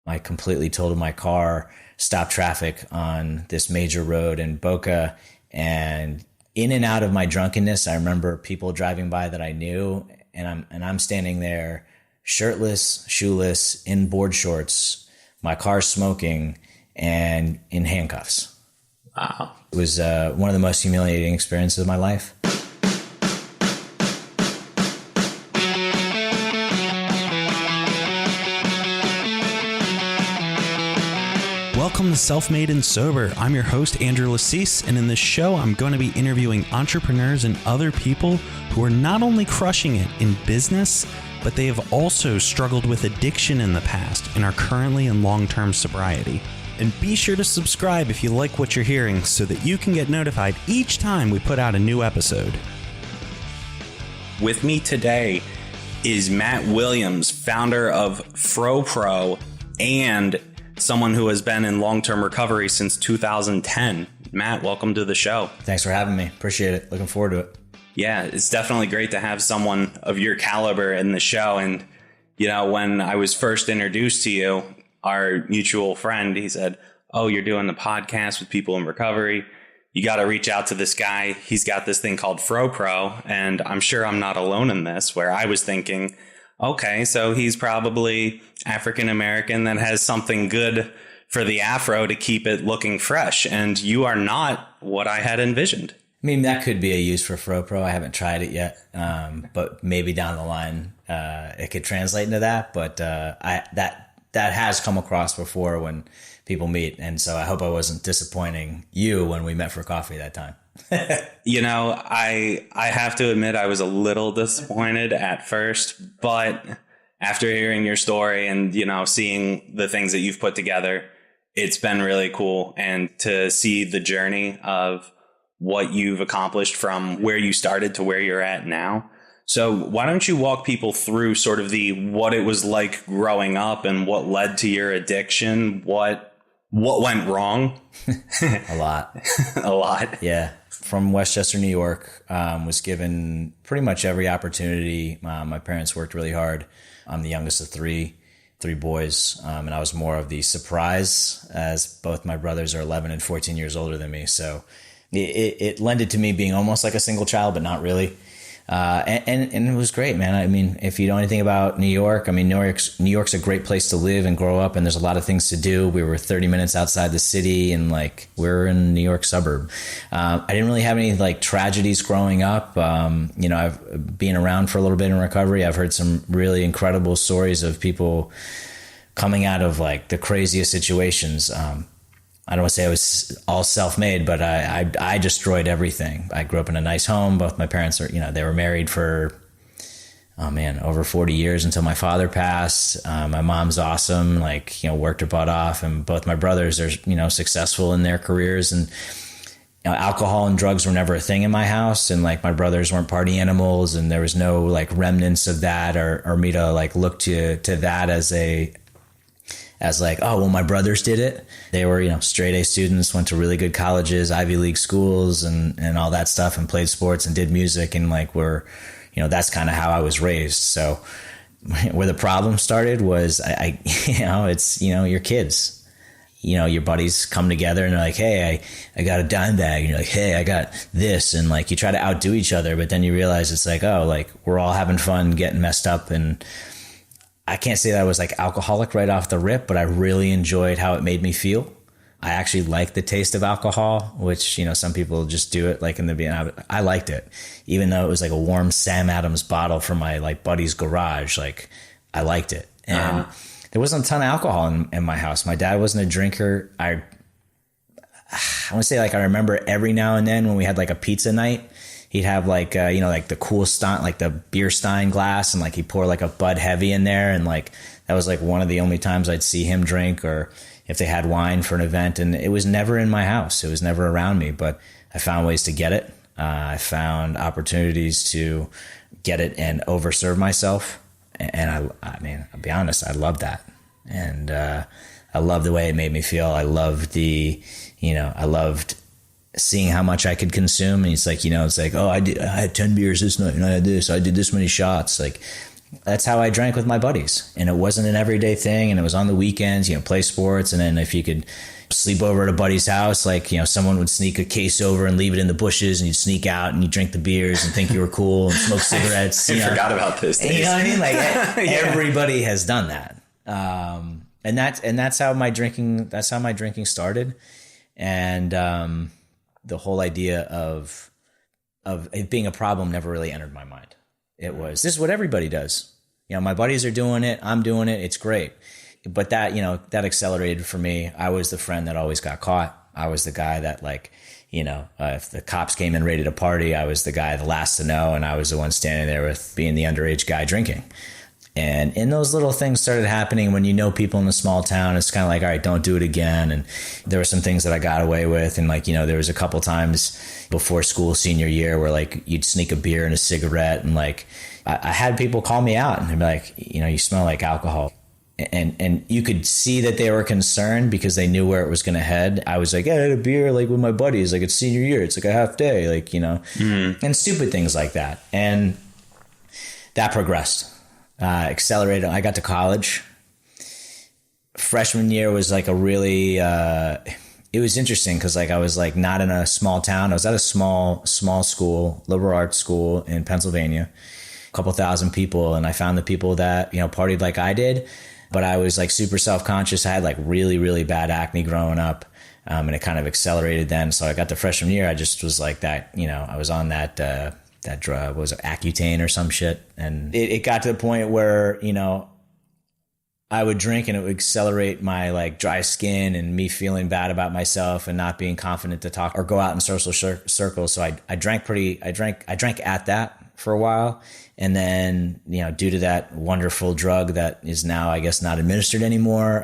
I completely totaled my car, stopped traffic on this major road in Boca. And in and out of my drunkenness, I remember people driving by that I knew, and I'm standing there shirtless, shoeless, in board shorts, my car smoking, and in handcuffs. Wow. It was one of the most humiliating experiences of my life. Welcome to Self-Made and Sober. I'm your host, Andrew Lassise, and in this show, I'm going to be interviewing entrepreneurs and other people who are not only crushing it in business, but they have also struggled with addiction in the past and are currently in long-term sobriety. And be sure to subscribe if you like what you're hearing so that you can get notified each time we put out a new episode. With me today is Matt Williams, founder of FroPro and someone who has been in long-term recovery since 2010. Matt, welcome to the show. Thanks for having me. Appreciate it. Looking forward to it. Yeah, it's definitely great to have someone of your caliber in the show. And, you know, when I was first introduced to you, our mutual friend, he said, "Oh, you're doing the podcast with people in recovery. You got to reach out to this guy. He's got this thing called FroPro." And I'm sure I'm not alone in this, where I was thinking, okay, so he's probably African-American that has something good for the afro to keep it looking fresh. And you are not what I had envisioned. I mean, that could be a use for FroPro. I haven't tried it yet, but maybe down the line it could translate into that. But that has come across before when people meet. And so I hope I wasn't disappointing you when we met for coffee that time. You know, I have to admit I was a little disappointed at first, but after hearing your story and, you know, seeing the things that you've put together, it's been really cool. And to see the journey of what you've accomplished from where you started to where you're at now. So why don't you walk people through sort of what it was like growing up and what led to your addiction? What went wrong? A lot. A lot. Yeah. From Westchester, New York, was given pretty much every opportunity. My parents worked really hard. I'm the youngest of three boys. And I was more of the surprise, as both my brothers are 11 and 14 years older than me. So it lended to me being almost like a single child, but not really. And it was great, man. I mean, if you know anything about New York, I mean, New York's a great place to live and grow up, and there's a lot of things to do. We were 30 minutes outside the city, and like we're in New York suburb. I didn't really have any like tragedies growing up. You know, I've been around for a little bit in recovery. I've heard some really incredible stories of people coming out of like the craziest situations. I don't want to say I was all self-made, but I destroyed everything. I grew up in a nice home. Both my parents they were married for, over 40 years until my father passed. My mom's awesome, worked her butt off. And both my brothers are, successful in their careers. And alcohol and drugs were never a thing in my house. And like my brothers weren't party animals, and there was no like remnants of that or me to like look to that as like, oh, well, my brothers did it. They were, straight A students, went to really good colleges, Ivy League schools and all that stuff, and played sports and did music. And like that's kind of how I was raised. So where the problem started was it's, your kids, your buddies come together and they're like, hey, I got a dime bag. And you're like, hey, I got this. And like, you try to outdo each other, but then you realize it's like, oh, like we're all having fun, getting messed up. And I can't say that I was like alcoholic right off the rip, but I really enjoyed how it made me feel. I actually liked the taste of alcohol, which, some people just do it like in the beginning. I liked it, even though it was like a warm Sam Adams bottle from my like buddy's garage. Like I liked it. And there wasn't a ton of alcohol in my house. My dad wasn't a drinker. I want to say like, I remember every now and then when we had like a pizza night, he'd have like, like the cool Stein, like the beer Stein glass, and like he'd pour like a Bud Heavy in there. And like, that was like one of the only times I'd see him drink, or if they had wine for an event. And it was never in my house. It was never around me, but I found ways to get it. I found opportunities to get it and overserve myself. And I mean, I'll be honest, I loved that. And, I loved the way it made me feel. I loved I loved seeing how much I could consume. And it's like, oh, I had 10 beers this night and I had this, I did this many shots. Like, that's how I drank with my buddies. And it wasn't an everyday thing. And it was on the weekends, play sports. And then if you could sleep over at a buddy's house, like, someone would sneak a case over and leave it in the bushes, and you'd sneak out and you drink the beers and think you were cool and smoke cigarettes. I forgot about this. You know what I mean? Like everybody has done that. And that's how my drinking started. And, the whole idea of it being a problem never really entered my mind. It was, this is what everybody does. My buddies are doing it. I'm doing it. It's great. But that, that accelerated for me. I was the friend that always got caught. I was the guy that if the cops came in ready to party, I was the guy the last to know. And I was the one standing there with being the underage guy drinking. And those little things started happening when people in a small town. It's kind of like, all right, don't do it again. And there were some things that I got away with. And there was a couple times before school senior year where you'd sneak a beer and a cigarette. And I had people call me out and they'd be like, you smell like alcohol. And you could see that they were concerned because they knew where it was going to head. I was like, I had a beer with my buddies. It's senior year. It's a half day, and stupid things like that. And that progressed. Accelerated. I got to college. Freshman year was a really, it was interesting because I was not in a small town. I was at a small school, liberal arts school in Pennsylvania, a couple thousand people. And I found the people that, partied like I did, but I was super self-conscious. I had really, really bad acne growing up. And it kind of accelerated then. So I got to freshman year. I just was like that, I was on that drug, was it Accutane or some shit? And it got to the point where, I would drink and it would accelerate my dry skin and me feeling bad about myself and not being confident to talk or go out in social circles. So I drank at that for a while. And then, due to that wonderful drug that is now, I guess, not administered anymore,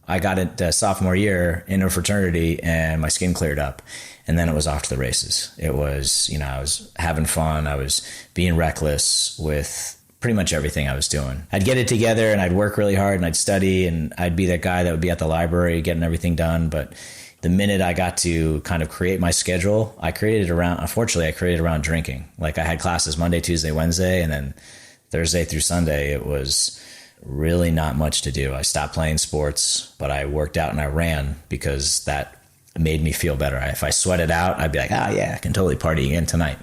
I got it sophomore year in a fraternity and my skin cleared up. And then it was off to the races. It was, I was having fun. I was being reckless with pretty much everything I was doing. I'd get it together and I'd work really hard and I'd study and I'd be that guy that would be at the library getting everything done. But the minute I got to kind of create my schedule, unfortunately, I created around drinking. I had classes Monday, Tuesday, Wednesday, and then Thursday through Sunday, it was really not much to do. I stopped playing sports, but I worked out and I ran because that made me feel better. If I sweat it out, I'd be like, I can totally party again tonight.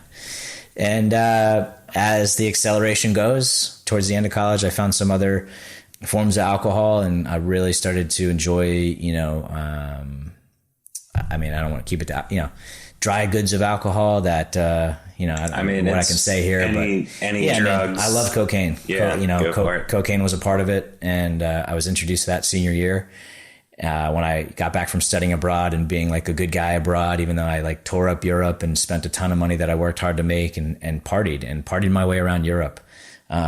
And as the acceleration goes, towards the end of college, I found some other forms of alcohol, and I really started to enjoy, I don't want to keep it to, dry goods of alcohol that, I don't know what I can say here. Any drugs. I love cocaine. Yeah, cocaine was a part of it, and I was introduced to that senior year. When I got back from studying abroad and being a good guy abroad, even though I tore up Europe and spent a ton of money that I worked hard to make and partied my way around Europe,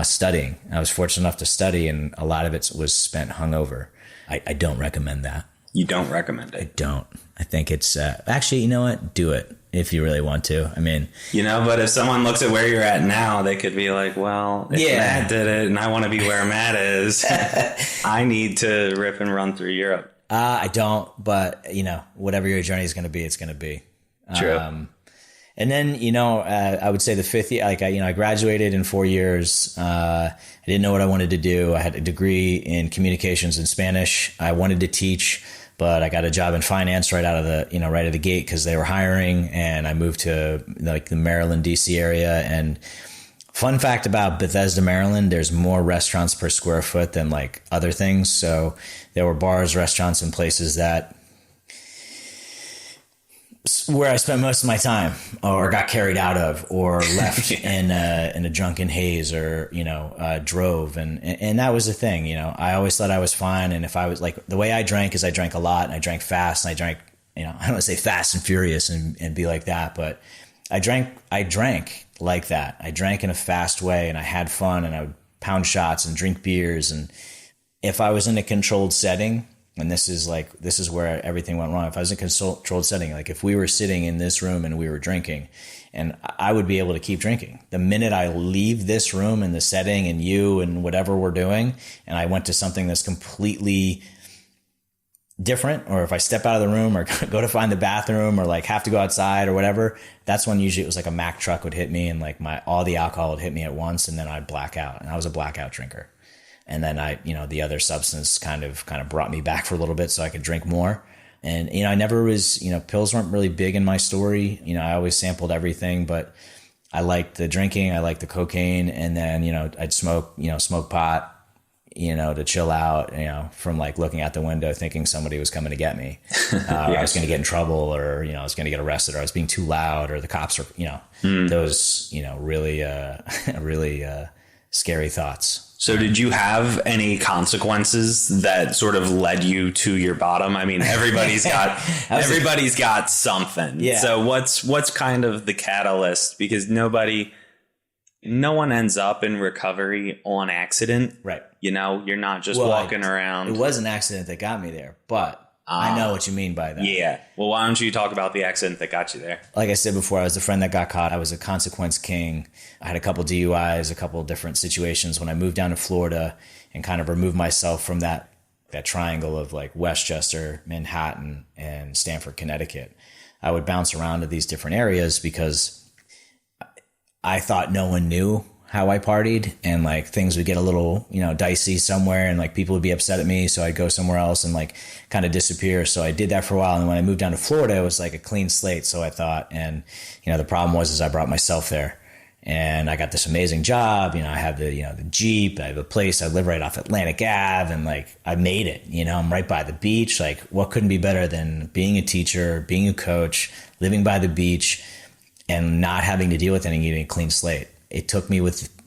studying. I was fortunate enough to study, and a lot of it was spent hungover. I don't recommend that. You don't recommend it? I don't. I think it's, actually, you know what? Do it if you really want to. I mean, but if someone looks at where you're at now, they could be like, well, if Matt did it and I want to be where Matt is, I need to rip and run through Europe. I don't, but whatever your journey is going to be, it's going to be. True. And then, I would say the fifth year, I graduated in 4 years. I didn't know what I wanted to do. I had a degree in communications and Spanish. I wanted to teach, but I got a job in finance right out of the gate because they were hiring, and I moved to the Maryland, DC area. And fun fact about Bethesda, Maryland, there's more restaurants per square foot than other things. So there were bars, restaurants, and places where I spent most of my time, or got carried out of, or left in a drunken haze, or drove, and that was the thing. I always thought I was fine, and if I was the way I drank is I drank a lot, and I drank fast, and I drank I don't want to say fast and furious and be like that, but I drank like that. I drank in a fast way, and I had fun, and I would pound shots and drink beers, and if I was in a controlled setting. And this is where everything went wrong. If I was in a controlled setting, if we were sitting in this room and we were drinking, and I would be able to keep drinking. The minute I leave this room and the setting and you and whatever we're doing, and I went to something that's completely different, or if I step out of the room or go to find the bathroom or like have to go outside or whatever, that's when usually it was like a Mack truck would hit me and like all the alcohol would hit me at once, and then I'd black out. And I was a blackout drinker. And then the other substance kind of brought me back for a little bit so I could drink more. And, I never was, pills weren't really big in my story. I always sampled everything, but I liked the drinking. I liked the cocaine. And then, I'd smoke pot, to chill out, from like looking out the window, thinking somebody was coming to get me, or I was going to get in trouble, or, I was going to get arrested, or I was being too loud, or the cops are, those, really, really, scary thoughts. So did you have any consequences that sort of led you to your bottom? I mean, everybody's got something. Yeah. So what's kind of the catalyst? Because no one ends up in recovery on accident. Right. You're not just walking around. It was an accident that got me there, but I know what you mean by that. Yeah. Well, why don't you talk about the accident that got you there? Like I said before, I was the friend that got caught. I was a consequence king. I had a couple DUIs, a couple different situations. When I moved down to Florida and kind of removed myself from that triangle of like Westchester, Manhattan, and Stamford, Connecticut, I would bounce around to these different areas because I thought no one knew how I partied, and like things would get a little, dicey somewhere, and like people would be upset at me. So I'd go somewhere else and like kind of disappear. So I did that for a while. And when I moved down to Florida, it was like a clean slate. So I thought, and, the problem was I brought myself there, and I got this amazing job. I have the Jeep, I have a place, I live right off Atlantic Ave, and like I made it, I'm right by the beach. Like what couldn't be better than being a teacher, being a coach, living by the beach, and not having to deal with anything, getting a clean slate. It took me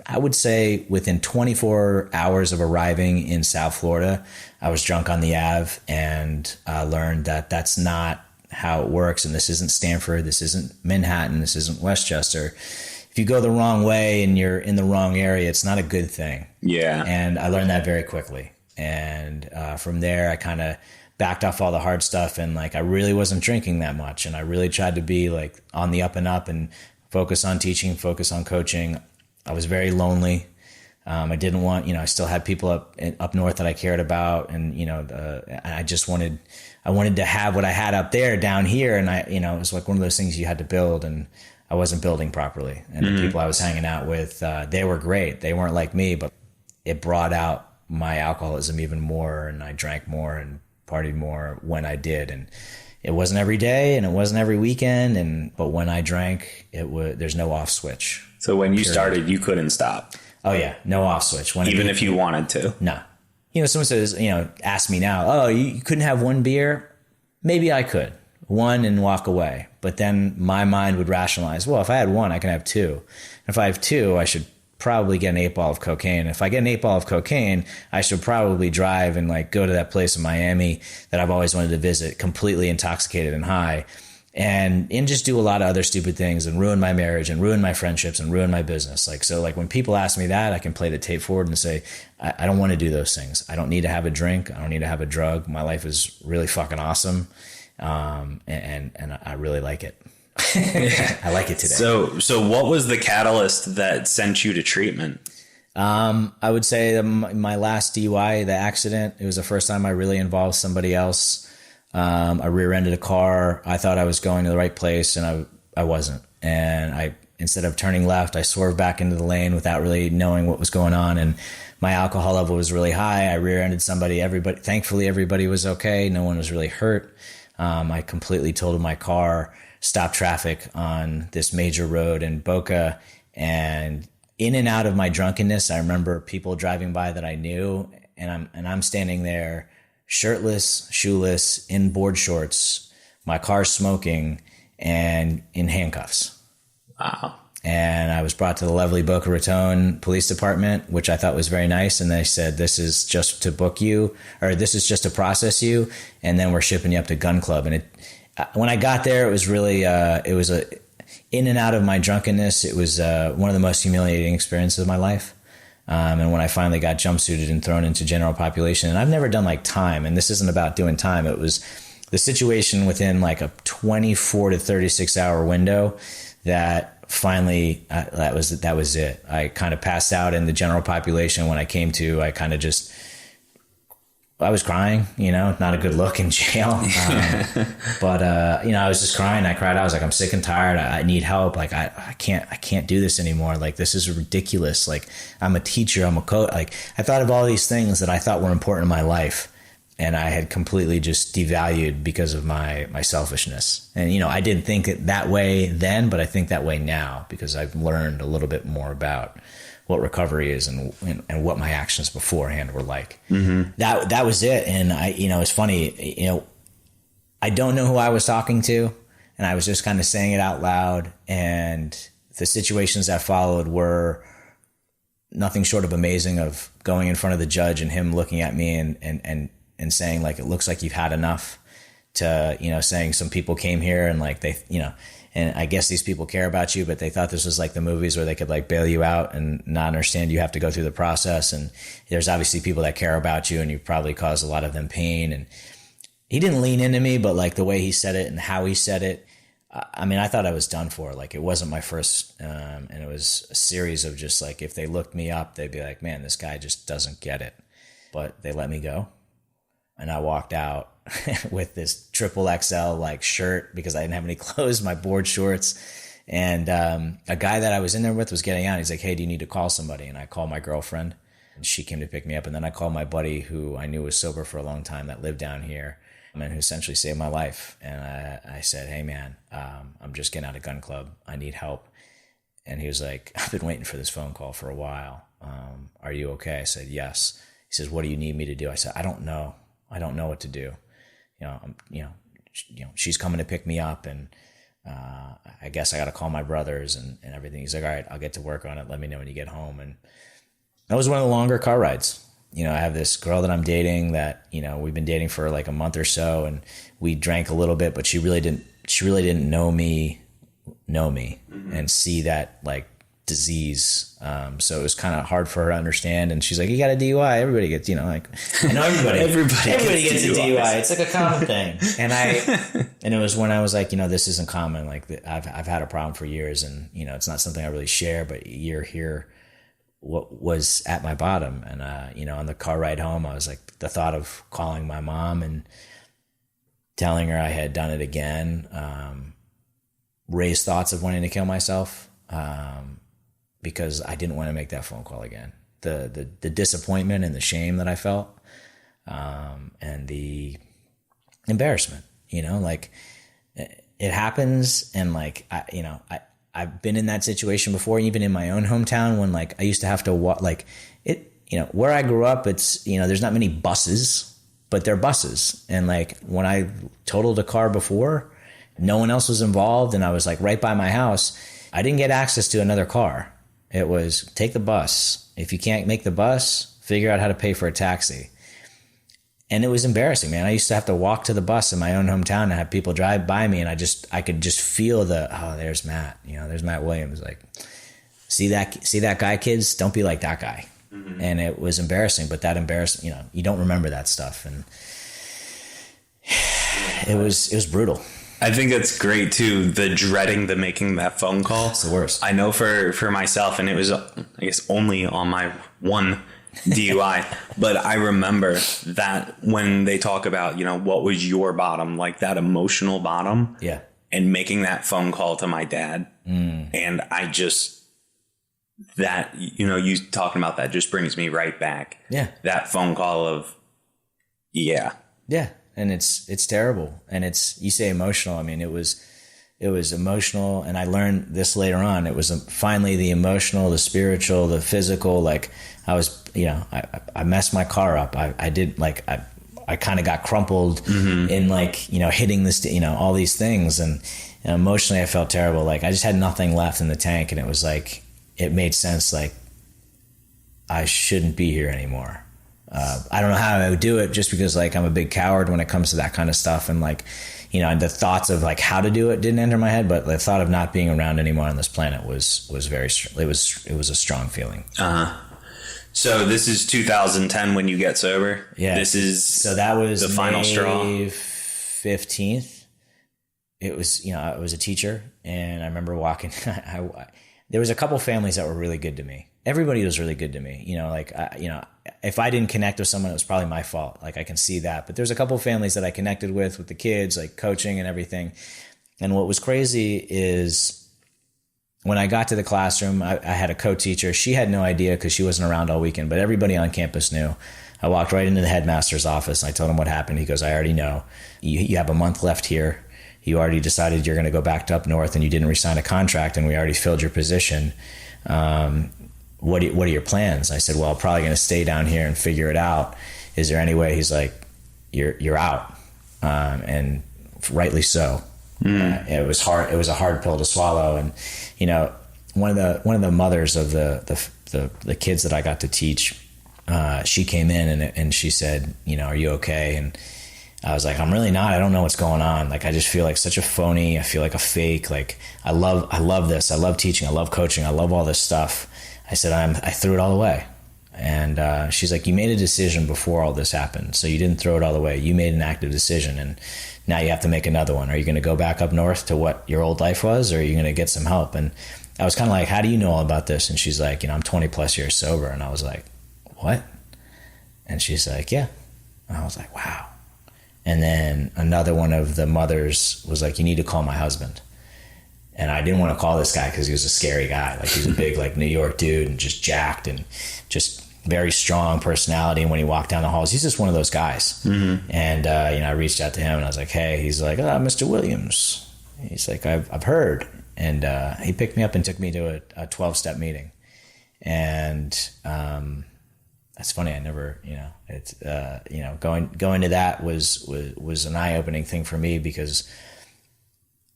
I would say within 24 hours of arriving in South Florida, I was drunk on the Ave, and learned that that's not how it works. And this isn't Stamford. This isn't Manhattan. This isn't Westchester. If you go the wrong way and you're in the wrong area, it's not a good thing. Yeah. And I learned that very quickly. And from there, I kind of backed off all the hard stuff, and like I really wasn't drinking that much, and I really tried to be like on the up and up and focus on teaching, focus on coaching. I was very lonely. I didn't want, I still had people up north that I cared about, and I just wanted to have what I had up there down here, and it was like one of those things you had to build, and I wasn't building properly. And the people I was hanging out with, they were great. They weren't like me, but it brought out my alcoholism even more, and I drank more and partied more when I did. And it wasn't every day, and it wasn't every weekend, but when I drank, there's no off switch. So when you started, you couldn't stop. Oh yeah, no off switch. Even if you wanted to. No. Someone says, ask me now, oh, you couldn't have one beer? Maybe I could. One and walk away. But then my mind would rationalize, well, if I had one, I can have two. If I have two, I should probably get an 8-ball of cocaine. If I get an 8-ball of cocaine, I should probably drive and like go to that place in Miami that I've always wanted to visit, completely intoxicated and high, and just do a lot of other stupid things and ruin my marriage and ruin my friendships and ruin my business. So when people ask me that, I can play the tape forward and say, I don't want to do those things. I don't need to have a drink. I don't need to have a drug. My life is really fucking awesome. And I really like it. I like it today. So what was the catalyst that sent you to treatment? I would say my last DUI, the accident, it was the first time I really involved somebody else. I rear-ended a car. I thought I was going to the right place, and I wasn't. And instead of turning left, I swerved back into the lane without really knowing what was going on. And my alcohol level was really high. I rear-ended somebody. Thankfully, everybody was okay. No one was really hurt. I completely totaled my car, stopped traffic on this major road in Boca. And in and out of my drunkenness, I remember people driving by that I knew, and I'm standing there, shirtless, shoeless, in board shorts, my car smoking, and in handcuffs. Wow. And I was brought to the lovely Boca Raton Police Department, which I thought was very nice. And they said, this is just to book you, or this is just to process you, and then we're shipping you up to Gun Club. And when I got there, it was really, in and out of my drunkenness, it was one of the most humiliating experiences of my life. And when I finally got jumpsuited and thrown into general population, and I've never done like time, and this isn't about doing time. It was the situation within like a 24 to 36 hour window that finally, that was it. I kind of passed out in the general population. When I came to, I kind of just I was crying, not a good look in jail. But I was just crying. I cried. I was like, I'm sick and tired. I need help. Like, I can't do this anymore. Like, this is ridiculous. Like, I'm a teacher. I'm a coach. Like, I thought of all these things that I thought were important in my life. And I had completely just devalued because of my selfishness. And, I didn't think it that way then, but I think that way now because I've learned a little bit more about what recovery is and what my actions beforehand were like. Mm-hmm. That was it. And it's funny, I don't know who I was talking to, and I was just kind of saying it out loud. And the situations that followed were nothing short of amazing, of going in front of the judge and him looking at me and saying, like, it looks like you've had enough, to, saying some people came here and like they, and I guess these people care about you, but they thought this was like the movies where they could like bail you out and not understand you have to go through the process. And there's obviously people that care about you, and you probably caused a lot of them pain. And he didn't lean into me, but like the way he said it and how he said it, I thought I was done for. Like, it wasn't my first, and it was a series of just like, if they looked me up, they'd be like, man, this guy just doesn't get it. But they let me go. And I walked out with this triple XL like shirt because I didn't have any clothes, my board shorts. And a guy that I was in there with was getting out. He's like, hey, do you need to call somebody? And I called my girlfriend, and she came to pick me up. And then I called my buddy who I knew was sober for a long time that lived down here and who essentially saved my life. And I said, hey, man, I'm just getting out of gun club. I need help. And he was like, I've been waiting for this phone call for a while. Are you okay? I said, yes. He says, what do you need me to do? I said, I don't know. I don't know what to do. She's coming to pick me up, and I guess I got to call my brothers and everything. He's like, all right, I'll get to work on it. Let me know when you get home. And that was one of the longer car rides. I have this girl that I'm dating that, we've been dating for like a month or so, and we drank a little bit, but she really didn't know me mm-hmm. and see that like disease. So it was kind of hard for her to understand. And she's like, you got a DUI. Everybody gets, like, I know everybody gets a DUI. It's like a common thing. And it was when I was like, this isn't common. Like, I've had a problem for years, and, it's not something I really share, but you're here, what was at my bottom. And, on the car ride home, I was like, the thought of calling my mom and telling her I had done it again, raised thoughts of wanting to kill myself. Because I didn't want to make that phone call again. The disappointment and the shame that I felt, and the embarrassment, like, it happens. And like, I've been in that situation before, even in my own hometown, when like I used to have to walk, like it, where I grew up, it's, there's not many buses, but they're buses. And like, when I totaled a car before, no one else was involved, and I was like right by my house, I didn't get access to another car. It was take the bus. If you can't make the bus, figure out how to pay for a taxi. And it was embarrassing, man. I used to have to walk to the bus in my own hometown and have people drive by me, and I could just feel there's Matt. There's Matt Williams. Like, see that guy, kids? Don't be like that guy. Mm-hmm. And it was embarrassing, but that embarrassing, you don't remember that stuff. And it was brutal. I think that's great too. The dreading, the making that phone call. It's the worst. I know for myself, and it was, I guess, only on my one DUI, but I remember that when they talk about, what was your bottom, like that emotional bottom. Yeah. And making that phone call to my dad. And I just, that, you talking about that just brings me right back. Yeah. That phone call of, yeah. Yeah. And it's terrible. And you say emotional. I mean, it was emotional. And I learned this later on. It was finally the emotional, the spiritual, the physical. Like, I was, I messed my car up. I did, like, I kind of got crumpled mm-hmm. in, like, hitting this, all these things. And emotionally I felt terrible. Like, I just had nothing left in the tank. And it was like, it made sense. Like, I shouldn't be here anymore. I don't know how I would do it, just because like I'm a big coward when it comes to that kind of stuff. And like, the thoughts of like how to do it didn't enter my head, but the thought of not being around anymore on this planet was very, it was a strong feeling. Uh-huh. So this is 2010 when you get sober. Yeah. So that was the final straw. May 15th. It was, I was a teacher, and I remember walking, there was a couple families that were really good to me. everybody was really good to me. If I didn't connect with someone, it was probably my fault. Like I can see that, but there's a couple of families that I connected with the kids, like coaching and everything. And what was crazy is when I got to the classroom, I had a co-teacher. She had no idea because she wasn't around all weekend, but everybody on campus knew. I walked right into the headmaster's office and I told him what happened. He goes, I already know. You have a month left here. You already decided you're going to go back to up north and you didn't re-sign a contract and we already filled your position. What are your plans? I said, well, I'm probably going to stay down here and figure it out. Is there any way? He's like, you're out. And rightly so. It was hard. It was a hard pill to swallow. And, one of the mothers of the kids that I got to teach, she came in and she said, are you okay? And I was like, I'm really not. I don't know what's going on. Like, I just feel like such a phony. I feel like a fake. Like, I love this. I love teaching. I love coaching. I love all this stuff. I said, I threw it all away. And she's like, you made a decision before all this happened. So you didn't throw it all away. You made an active decision. And now you have to make another one. Are you going to go back up north to what your old life was? Or are you going to get some help? And I was kind of like, how do you know all about this? And she's like, I'm 20 plus years sober. And I was like, what? And she's like, yeah. And I was like, wow. And then another one of the mothers was like, you need to call my husband. And I didn't want to call this guy because he was a scary guy. Like, he's a big, like, New York dude and just jacked and just very strong personality. And when he walked down the halls, he's just one of those guys. Mm-hmm. And, I reached out to him and I was like, hey, he's like, Mr. Williams. He's like, I've heard. And he picked me up and took me to a 12-step meeting. And that's funny. I never, going to that was an eye-opening thing for me because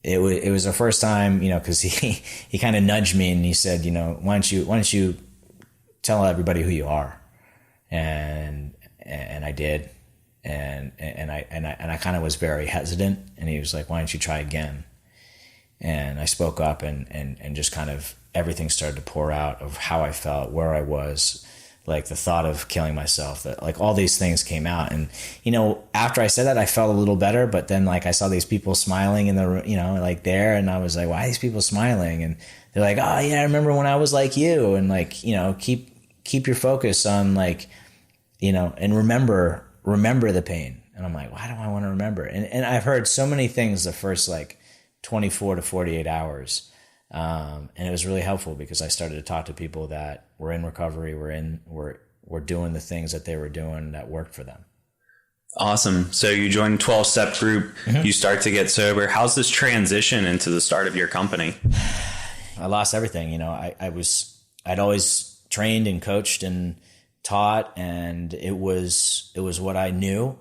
it was the first time, because he kind of nudged me and he said, why don't you tell everybody who you are? And I did. And I kind of was very hesitant, and he was like, why don't you try again? And I spoke up and just kind of everything started to pour out of how I felt, where I was, like the thought of killing myself, that like all these things came out. And, after I said that, I felt a little better, but then like I saw these people smiling in the, like there, and I was like, why are these people smiling? And they're like, oh yeah, I remember when I was like you. And like, keep your focus on like, and remember the pain. And I'm like, why do I want to remember? And I've heard so many things the first like 24 to 48 hours. And it was really helpful because I started to talk to people that were in recovery, were doing the things that they were doing that worked for them. Awesome. So you joined 12-step group, mm-hmm. You start to get sober. How's this transition into the start of your company? I lost everything. I'd always trained and coached and taught, and it was what I knew.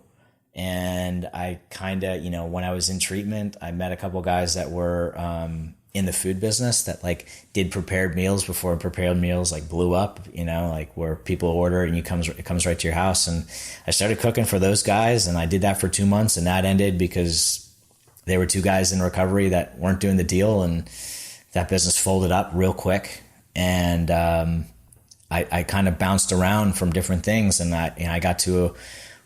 And I kind of, when I was in treatment, I met a couple guys that were, in the food business that like did prepared meals before prepared meals like blew up, like where people order and it comes right to your house. And I started cooking for those guys, and I did that for 2 months, and that ended because there were two guys in recovery that weren't doing the deal, and that business folded up real quick. And I kind of bounced around from different things, and I got to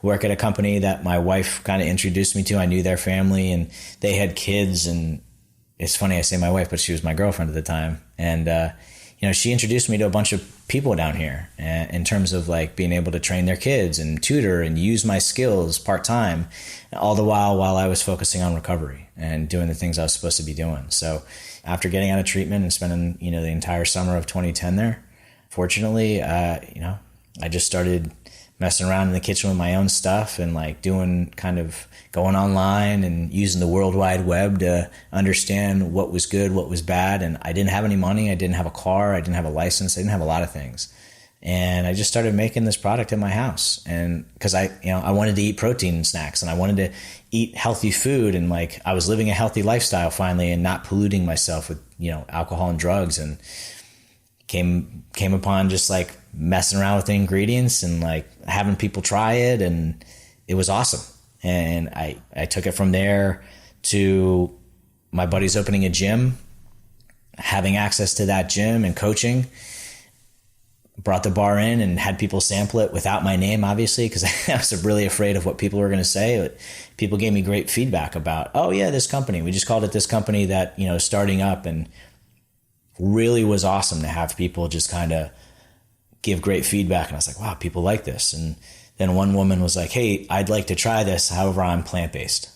work at a company that my wife kind of introduced me to. I knew their family, and they had kids, and it's funny I say my wife, but she was my girlfriend at the time. And, she introduced me to a bunch of people down here in terms of like being able to train their kids and tutor and use my skills part-time, all the while I was focusing on recovery and doing the things I was supposed to be doing. So after getting out of treatment and spending, the entire summer of 2010 there, fortunately, I just started messing around in the kitchen with my own stuff and like doing kind of going online and using the World Wide Web to understand what was good, what was bad. And I didn't have any money. I didn't have a car. I didn't have a license. I didn't have a lot of things. And I just started making this product in my house. And cause I wanted to eat protein snacks and I wanted to eat healthy food. And like, I was living a healthy lifestyle finally and not polluting myself with, alcohol and drugs, and came upon just like messing around with the ingredients and like having people try it. And it was awesome. And I took it from there to my buddies opening a gym, having access to that gym and coaching. Brought the bar in and had people sample it without my name, obviously, because I was really afraid of what people were going to say. But people gave me great feedback about, oh yeah, this company. We just called it this company that, starting up, and really was awesome to have people just kind of give great feedback. And I was like, wow, people like this. And then one woman was like, hey, I'd like to try this. However, I'm plant-based.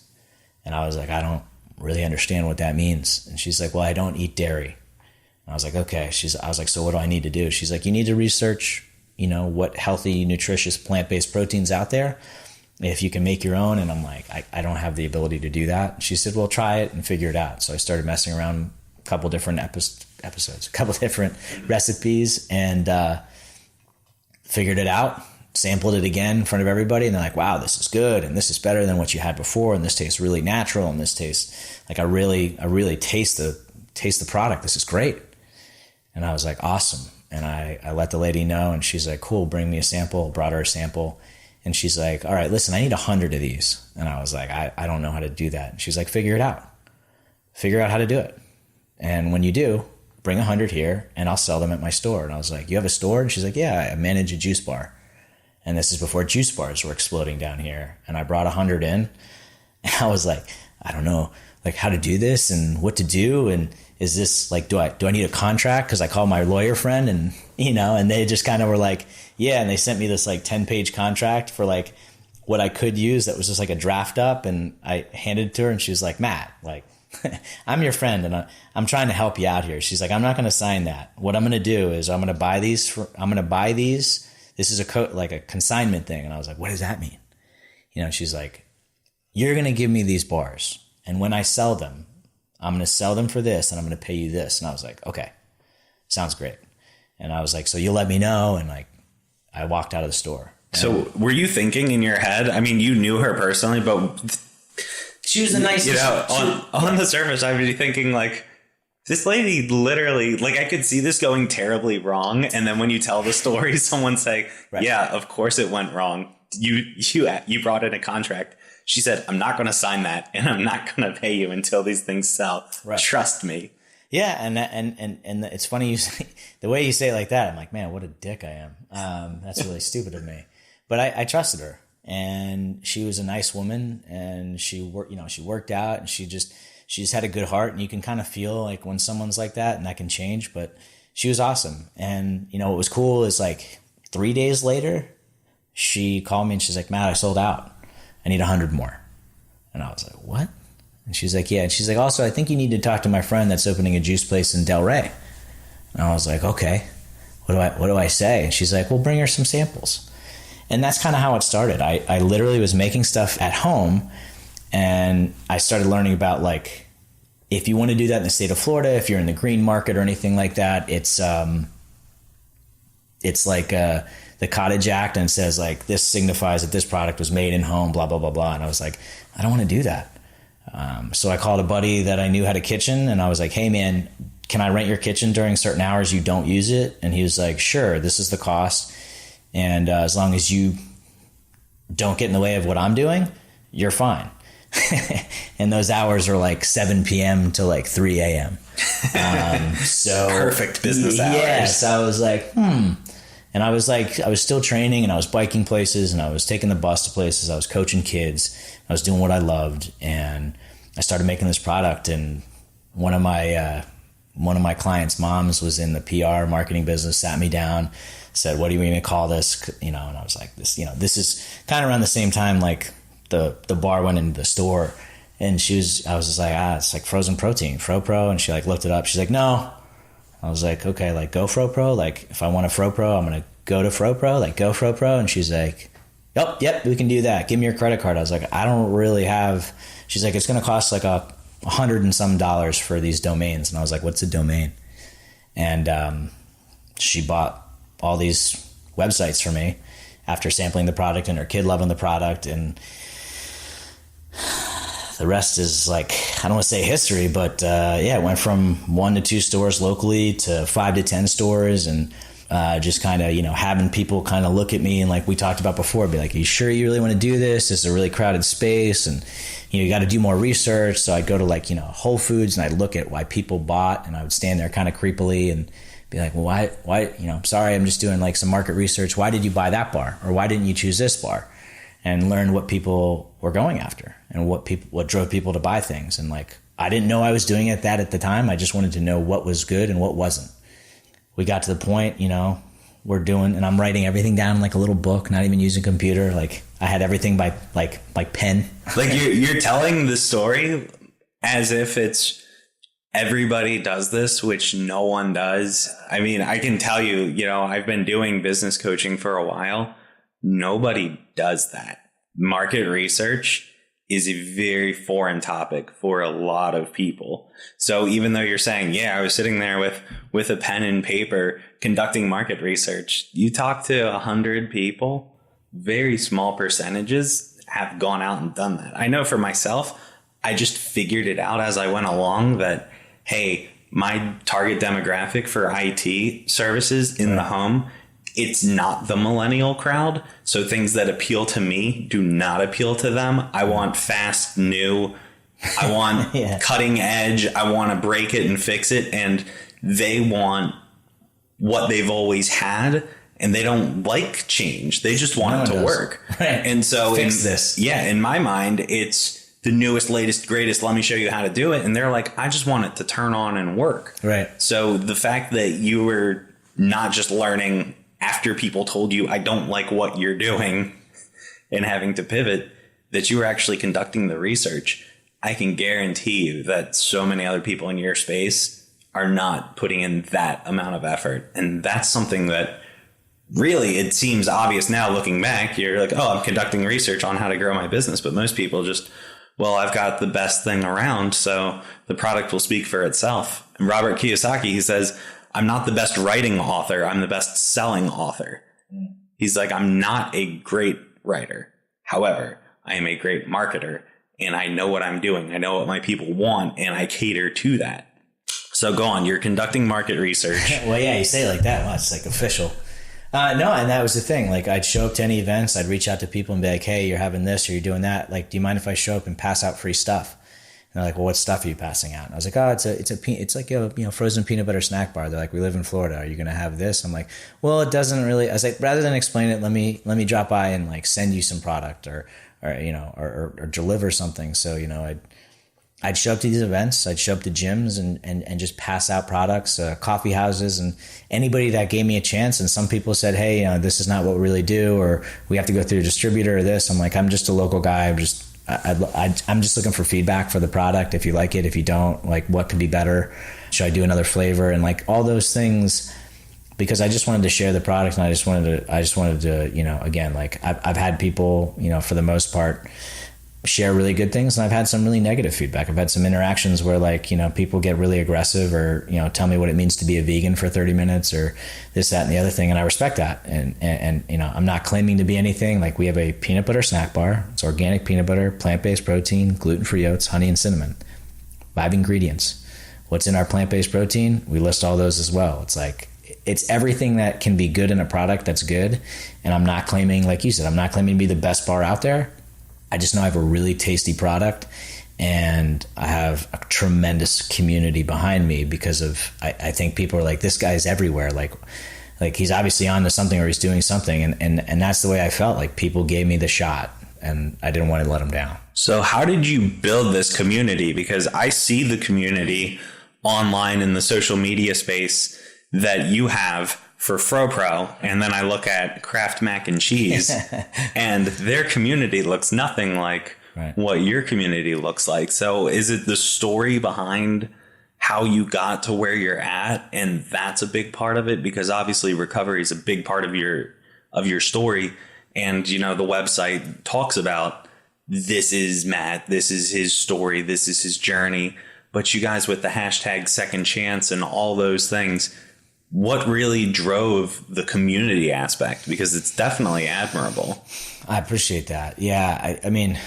And I was like, I don't really understand what that means. And she's like, well, I don't eat dairy. And I was like, okay. I was like, so what do I need to do? She's like, you need to research, what healthy, nutritious, plant-based proteins out there, if you can make your own. And I'm like, I don't have the ability to do that. She said, well, try it and figure it out. So I started messing around a couple different episodes, a couple different recipes, and figured it out, sampled it again in front of everybody. And they're like, wow, this is good. And this is better than what you had before. And this tastes really natural. And this tastes like I really taste the product. This is great. And I was like, awesome. And I let the lady know, and she's like, cool, bring me a sample. Brought her a sample. And she's like, all right, listen, I need 100 of these. And I was like, I don't know how to do that. And she's like, figure it out. Figure out how to do it. And when you do, bring 100 here and I'll sell them at my store. And I was like, you have a store? And she's like, yeah, I manage a juice bar. And this is before juice bars were exploding down here. And I brought 100 in, and I was like, I don't know, like how to do this and what to do. And is this like, do I need a contract? Cause I called my lawyer friend, and, and they just kind of were like, yeah. And they sent me this like 10-page contract for like what I could use. That was just like a draft up. And I handed it to her, and she was like, Matt, like, I'm your friend, and I'm trying to help you out here. She's like, I'm not going to sign that. What I'm going to do is I'm going to buy these. This is like a consignment thing. And I was like, what does that mean? She's like, you're going to give me these bars, and when I sell them, I'm going to sell them for this, and I'm going to pay you this. And I was like, okay, sounds great. And I was like, so you'll let me know. And like, I walked out of the store. So were you thinking in your head, I mean, you knew her personally, but she was the nicest. On the surface, I'd be thinking like, this lady literally, like I could see this going terribly wrong. And then when you tell the story, someone's like, right. Yeah, of course it went wrong. You brought in a contract. She said, I'm not going to sign that, and I'm not going to pay you until these things sell. Right. Trust me. Yeah. And it's funny the way you say it like that. I'm like, man, what a dick I am. That's really stupid of me. But I trusted her, and she was a nice woman, and she worked out, and she just had a good heart. And you can kind of feel like when someone's like that, and that can change, but she was awesome. And what was cool is like 3 days later, she called me, and she's like, Matt, I sold out. I need 100 more. And I was like, what? And she's like, yeah. And she's like, also, I think you need to talk to my friend that's opening a juice place in Delray. And I was like, okay, what do I say? And she's like, well, bring her some samples. And that's kind of how it started. I literally was making stuff at home, and I started learning about like, if you want to do that in the state of Florida, if you're in the green market or anything like that, it's like the Cottage Act, and it says like, this signifies that this product was made in home, blah, blah, blah, blah. And I was like, I don't want to do that. So I called a buddy that I knew had a kitchen, and I was like, hey man, can I rent your kitchen during certain hours you don't use it? And he was like, sure, this is the cost. And as long as you don't get in the way of what I'm doing, you're fine. And those hours are like 7 p.m. to like 3 a.m. So perfect business hours. Yes, I was like, And I was still training, and I was biking places, and I was taking the bus to places. I was coaching kids. I was doing what I loved, and I started making this product. And one of my clients' moms was in the PR marketing business, sat me down, said, what are you going to call this? And I was like, this is kind of around the same time, like the bar went into the store, and I was just like, it's like frozen protein, FroPro. And she like looked it up. She's like, no. I was like, okay, like go FroPro. Like if I want a FroPro, I'm going to go to FroPro, like go FroPro. And she's like, yep, we can do that. Give me your credit card. I was like, I don't really have, she's like, it's going to cost like $100 and some for these domains. And I was like, what's a domain? And she bought all these websites for me after sampling the product and her kid loving the product. And the rest is like, I don't want to say history, but it went from 1 to 2 stores locally to 5 to 10 stores, and just kind of, having people kind of look at me and like we talked about before, be like, are you sure you really want to do this? This is a really crowded space, and you got to do more research. So I'd go to like, Whole Foods, and I'd look at why people bought, and I would stand there kind of creepily and be like, well, why, I'm sorry, I'm just doing like some market research. Why did you buy that bar? Or why didn't you choose this bar? And learn what people were going after and what drove people to buy things. And like, I didn't know I was doing that at the time. I just wanted to know what was good and what wasn't. We got to the point, we're doing, and I'm writing everything down in like a little book, not even using a computer. Like I had everything by pen. Like you're telling the story as if it's everybody does this, which no one does. I mean, I can tell you, you know, I've been doing business coaching for a while. Nobody does that. Market research is a very foreign topic for a lot of people. So even though you're saying, yeah, I was sitting there with a pen and paper conducting market research, you talk to 100 people, very small percentages have gone out and done that. I know for myself, I just figured it out as I went along that, hey, my target demographic for IT services in the home, it's not the millennial crowd. So things that appeal to me do not appeal to them. I want fast, new. I want cutting edge. I want to break it and fix it. And they want what they've always had. And they don't like change. They just want it to work. Right. And so fix this. Yeah, in my mind, it's the newest, latest, greatest. Let me show you how to do it. And they're like, I just want it to turn on and work. Right. So the fact that you were not just learning after people told you, I don't like what you're doing and having to pivot, that you were actually conducting the research, I can guarantee you that so many other people in your space are not putting in that amount of effort. And that's something that really, it seems obvious now looking back. You're like, oh, I'm conducting research on how to grow my business. But most people just, well, I've got the best thing around, so the product will speak for itself. And Robert Kiyosaki, he says, I'm not the best writing author. I'm the best selling author. He's like, I'm not a great writer. However, I am a great marketer and I know what I'm doing. I know what my people want and I cater to that. So go on. You're conducting market research. Well, yeah, you say it like that. Well, it's like official. No, and that was the thing. Like I'd show up to any events. I'd reach out to people and be like, hey, you're having this or you're doing that. Like, do you mind if I show up and pass out free stuff? And they're like, well, what stuff are you passing out? And I was like, oh, it's like a frozen peanut butter snack bar. They're like, we live in Florida. Are you going to have this? I'm like, well, it doesn't really. I was like, rather than explain it, let me drop by and like send you some product or deliver something. So, you know, I'd show up to these events. I'd show up to gyms and just pass out products, coffee houses, and anybody that gave me a chance. And some people said, hey, you know, this is not what we really do, or we have to go through a distributor or this. I'm like, I'm just a local guy. I'm just looking for feedback for the product. If you like it, if you don't, like, what could be better? Should I do another flavor? And like all those things, because I just wanted to share the product, and I just wanted to, you know, again, like I've had people, you know, for the most part, share really good things, and I've had some really negative feedback. I've had some interactions where, like, you know, people get really aggressive or, you know, tell me what it means to be a vegan for 30 minutes or this, that, and the other thing. And I respect that. And, you know, I'm not claiming to be anything. Like, we have a peanut butter snack bar. It's organic peanut butter, plant-based protein, gluten-free oats, honey, and cinnamon. 5 ingredients. What's in our plant-based protein? We list all those as well. It's like, it's everything that can be good in a product that's good. And I'm not claiming, like you said, I'm not claiming to be the best bar out there. I just know I have a really tasty product, and I have a tremendous community behind me because of, I think people are like, this guy's everywhere. Like he's obviously on to something, or he's doing something. And that's the way I felt. Like, people gave me the shot and I didn't want to let them down. So how did you build this community? Because I see the community online in the social media space that you have for FroPro, and then I look at Kraft Mac and Cheese, and their community looks nothing like what your community looks like. So is it the story behind how you got to where you're at? And that's a big part of it, because obviously recovery is a big part of your story. And, you know, the website talks about, this is Matt, this is his story, this is his journey. But you guys with the hashtag second chance and all those things, what really drove the community aspect? Because it's definitely admirable. I appreciate that. Yeah. I mean,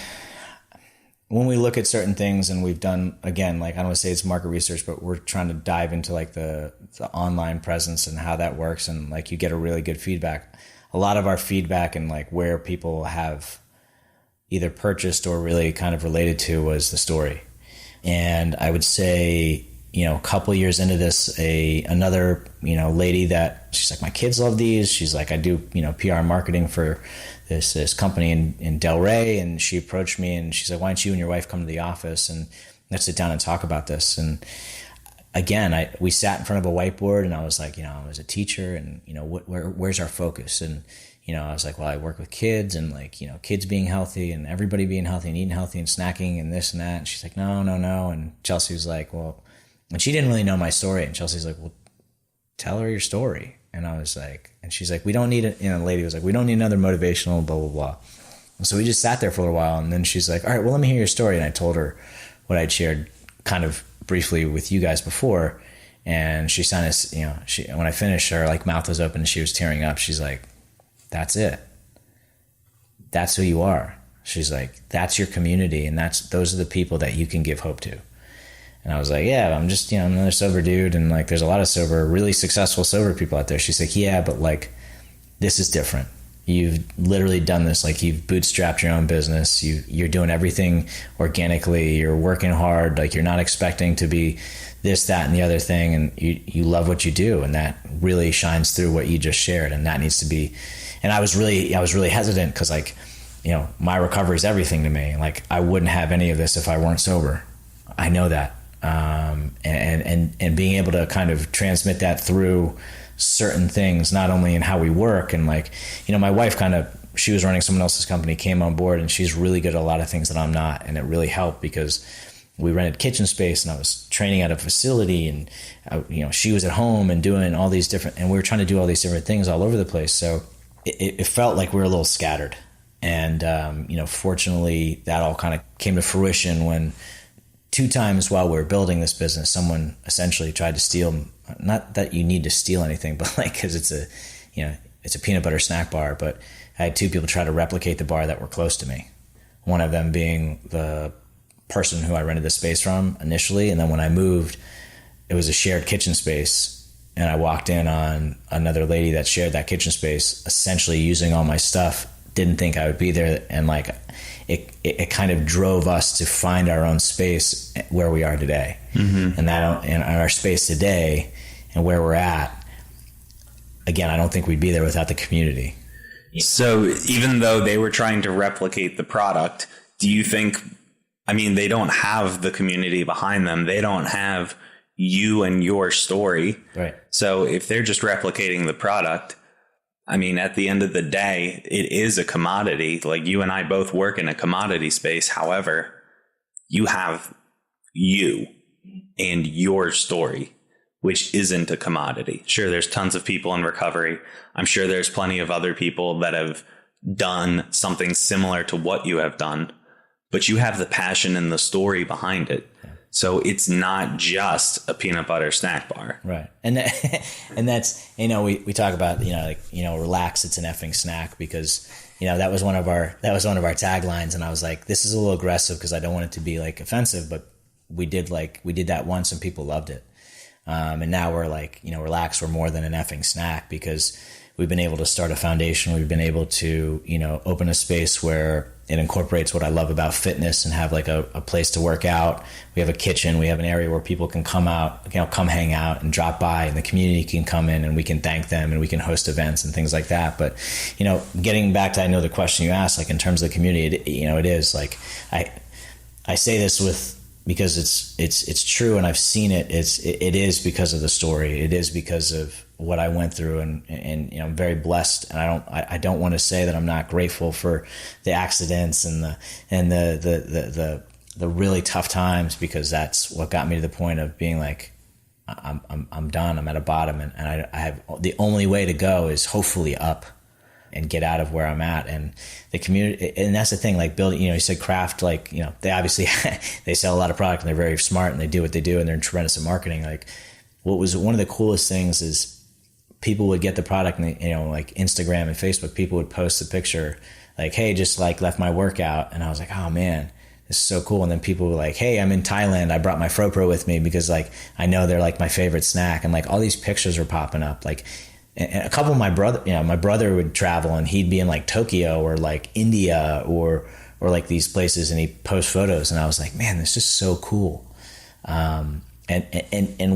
when we look at certain things, and we've done, again, like, I don't want to say it's market research, but we're trying to dive into like the online presence and how that works. And like, you get a really good feedback. A lot of our feedback and like where people have either purchased or really kind of related to was the story. And I would say, you know, a couple years into this, another, you know, lady that, she's like, my kids love these. She's like, I do, you know, PR marketing for this company in Delray. And she approached me and she's like, why don't you and your wife come to the office and let's sit down and talk about this? And again, we sat in front of a whiteboard, and I was like, I was a teacher, and, where's our focus? And, I was like, well, I work with kids, and like, kids being healthy and everybody being healthy and eating healthy and snacking and this and that. And she's like, no. And Chelsea was like, well, and she didn't really know my story. And Chelsea's like, well, tell her your story. And I was like, and she's like, we don't need it. The lady was like, we don't need another motivational, blah, blah, blah. And so we just sat there for a little while. And then she's like, all right, well, let me hear your story. And I told her what I'd shared kind of briefly with you guys before. And she kind of, when I finished, her like mouth was open and she was tearing up. She's like, that's it. That's who you are. She's like, that's your community. And those are the people that you can give hope to. And I was like, yeah, I'm just, I'm another sober dude. And like, there's a lot of really successful sober people out there. She's like, yeah, but like, this is different. You've literally done this. Like, you've bootstrapped your own business. You're doing everything organically. You're working hard. Like, you're not expecting to be this, that, and the other thing. And you love what you do. And that really shines through what you just shared. And that needs to be, and I was really hesitant because like, my recovery is everything to me. Like, I wouldn't have any of this if I weren't sober. I know that. And being able to kind of transmit that through certain things, not only in how we work, and like, my wife she was running someone else's company, came on board, and she's really good at a lot of things that I'm not. And it really helped because we rented kitchen space, and I was training at a facility, and she was at home and doing all these different, and we were trying to do all these different things all over the place. So it felt like we were a little scattered. And, fortunately that all kind of came to fruition when 2 times while we were building this business, someone essentially tried to steal, not that you need to steal anything, but like, cause it's a peanut butter snack bar, but I had 2 people try to replicate the bar that were close to me. One of them being the person who I rented the space from initially. And then when I moved, it was a shared kitchen space. And I walked in on another lady that shared that kitchen space, essentially using all my stuff, didn't think I would be there. And like, it kind of drove us to find our own space where we are today. Mm-hmm. And our space today and where we're at, again, I don't think we'd be there without the community. So even though they were trying to replicate the product, do you think, they don't have the community behind them. They don't have you and your story. Right. So if they're just replicating the product, at the end of the day, it is a commodity. Like, you and I both work in a commodity space. However, you have you and your story, which isn't a commodity. Sure, there's tons of people in recovery. I'm sure there's plenty of other people that have done something similar to what you have done, but you have the passion and the story behind it. So it's not just a peanut butter snack bar. Right. And that's, we talk about, relax, it's an effing snack, because, that was one of our taglines. And I was like, this is a little aggressive because I don't want it to be like offensive, but we did that once and people loved it. And now we're like, relax, we're more than an effing snack, because we've been able to start a foundation. We've been able to, open a space where it incorporates what I love about fitness and have like a place to work out. We have a kitchen. We have an area where people can come out, come hang out and drop by, and the community can come in and we can thank them and we can host events and things like that. But, getting back to, the question you asked, like in terms of the community, it is like, I say this because it's true, and I've seen it. It is because of the story. It is because of what I went through, and I'm very blessed. And I don't want to say that I'm not grateful for the accidents and the really tough times, because that's what got me to the point of being like, I'm done. I'm at a bottom, and I have, the only way to go is hopefully up and get out of where I'm at. And the community, and that's the thing, like building, you said craft, like, they obviously, they sell a lot of product and they're very smart and they do what they do and they're tremendous at marketing. Like, what was one of the coolest things is people would get the product and they, like Instagram and Facebook, people would post a picture like, hey, just like left my workout. And I was like, oh man, this is so cool. And then people were like, hey, I'm in Thailand. I brought my FroPro with me because like, I know they're like my favorite snack. And like all these pictures were popping up. Like, and a couple of my brother would travel and he'd be in like Tokyo or like India or like these places, and he'd post photos. And I was like, man, this is so cool. And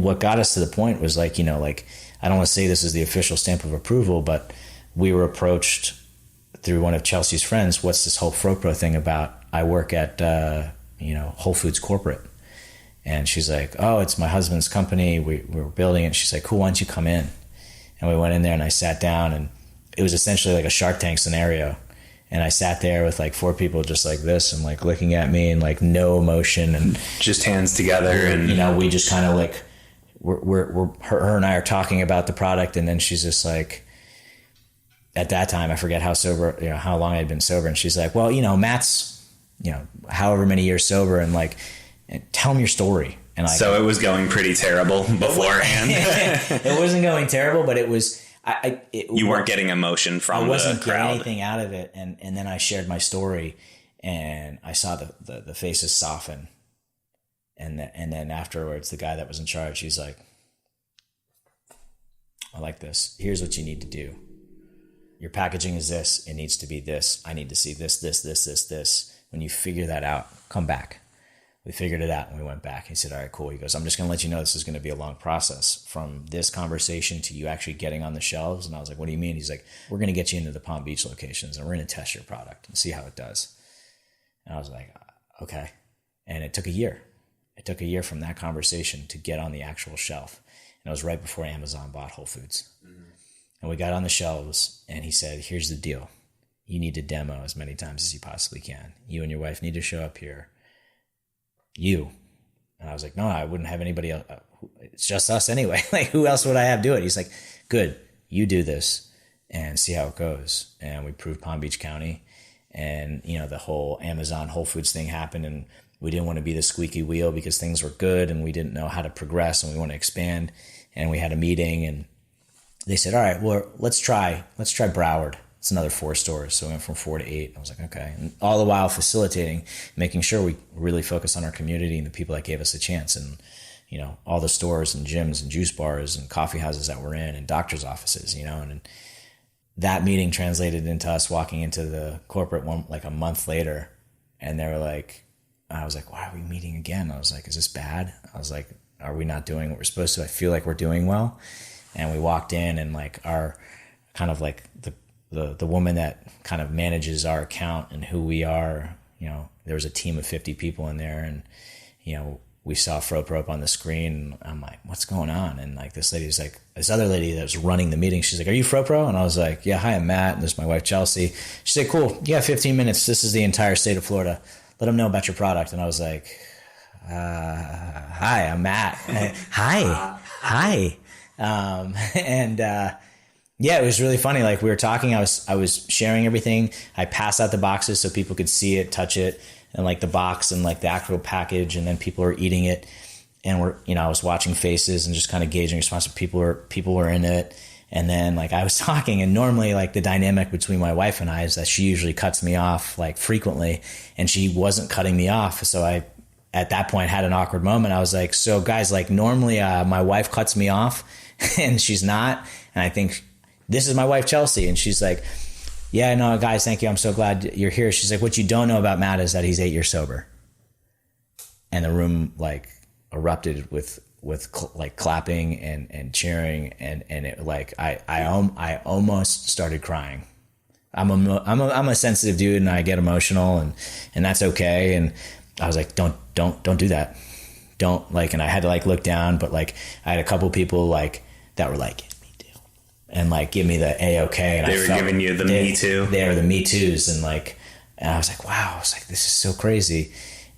what got us to the point was like, like, I don't want to say this is the official stamp of approval, but we were approached through one of Chelsea's friends. What's this whole FroPro thing about? I work at, Whole Foods corporate. And she's like, oh, it's my husband's company. We were building it. She's like, cool, why don't you come in? And we went in there and I sat down, and it was essentially like a Shark Tank scenario. And I sat there with like 4 people just like this and like looking at me and like no emotion and just hands together. And, you know, we just kind of like, her and I are talking about the product. And then she's just like, at that time, I forget how sober, you know, how long I'd been sober. And she's like, well, you know, Matt's, you know, however many years sober, and like, tell him your story. And like, so it was going pretty terrible beforehand. It wasn't going terrible, but it was, you weren't getting emotion from the crowd. I wasn't getting anything out of it. And then I shared my story, and I saw the faces soften. And then afterwards, the guy that was in charge, he's like, I like this. Here's what you need to do. Your packaging is this. It needs to be this. I need to see this. When you figure that out, come back. We figured it out and we went back. He said, all right, cool. He goes, I'm just going to let you know this is going to be a long process from this conversation to you actually getting on the shelves. And I was like, what do you mean? He's like, we're going to get you into the Palm Beach locations and we're going to test your product and see how it does. And I was like, okay. And it took a year. It took a year from that conversation to get on the actual shelf. And it was right before Amazon bought Whole Foods. Mm-hmm. And we got on the shelves and he said, here's the deal. You need to demo as many times as you possibly can. You and your wife need to show up here. You. And I was like, no, I wouldn't have anybody else. It's just us anyway. Like, who else would I have do it? He's like, good, you do this and see how it goes. And we proved Palm Beach County, and, you know, the whole Amazon Whole Foods thing happened, and we didn't want to be the squeaky wheel because things were good and we didn't know how to progress and we want to expand. And we had a meeting and they said, all right, well, let's try Broward. It's another 4 stores. So we went from 4 to 8. I was like, okay. And all the while facilitating, making sure we really focus on our community and the people that gave us a chance. And, you know, all the stores and gyms and juice bars and coffee houses that we're in and doctor's offices, you know, and that meeting translated into us walking into the corporate one like a month later. And they were like, I was like, why are we meeting again? I was like, is this bad? I was like, are we not doing what we're supposed to? I feel like we're doing well. And we walked in and like our kind of like the woman that kind of manages our account and who we are, you know, there was a team of 50 people in there, and, you know, we saw FroPro up on the screen, and I'm like, what's going on? And like this other lady that was running the meeting, she's like, are you FroPro? And I was like, yeah, hi, I'm Matt. And this is my wife, Chelsea. She said, cool. You have 15 minutes. This is the entire state of Florida. Let them know about your product. And I was like, hi, I'm Matt. Hi. Yeah, it was really funny. Like, we were talking, I was sharing everything. I passed out the boxes so people could see it, touch it, and like the box and like the actual package, and then people were eating it. And I was watching faces and just kind of gauging response. People were in it. And then like I was talking, and normally like the dynamic between my wife and I is that she usually cuts me off like frequently, and she wasn't cutting me off. So I, at that point, had an awkward moment. I was like, so guys, like normally my wife cuts me off and she's not. And I think this is my wife, Chelsea. And she's like, yeah, no, guys, thank you. I'm so glad you're here. She's like, what you don't know about Matt is that he's 8 years sober. And the room like erupted with like clapping and cheering. And it like, I almost started crying. I'm a sensitive dude and I get emotional and that's okay. And I was like, don't do that. Don't like, and I had to like look down, but like I had a couple people like that were like, me too. And like, give me the A-okay. And they were giving you the me too. They were the me too's. And like, and I was like, wow, I was like, this is so crazy.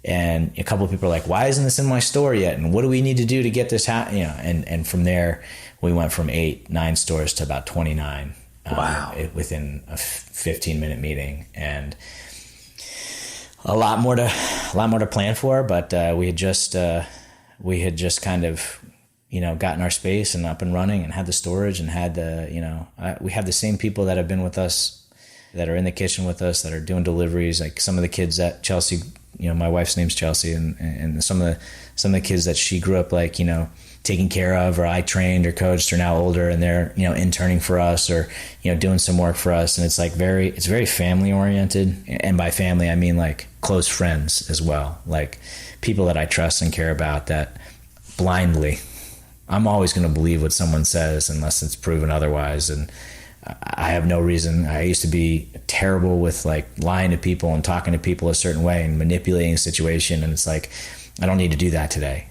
And a couple of people are like, why isn't this in my store yet? And what do we need to do to get this and from there we went from 9 stores to about 29. Wow. Within a 15-minute meeting, and a lot more to plan for, but we had just kind of, gotten our space and up and running and had the storage and had we have the same people that have been with us, that are in the kitchen with us, that are doing deliveries. Like some of the kids that Chelsea, my wife's name's Chelsea, and some of the kids that she grew up like, taking care of, or I trained or coached, are now older and they're, interning for us or, doing some work for us. And it's like it's very family oriented. And by family, I mean like close friends as well. Like people that I trust and care about, that blindly, I'm always going to believe what someone says unless it's proven otherwise. And I have no reason. I used to be terrible with like lying to people and talking to people a certain way and manipulating a situation. And it's like, I don't need to do that today.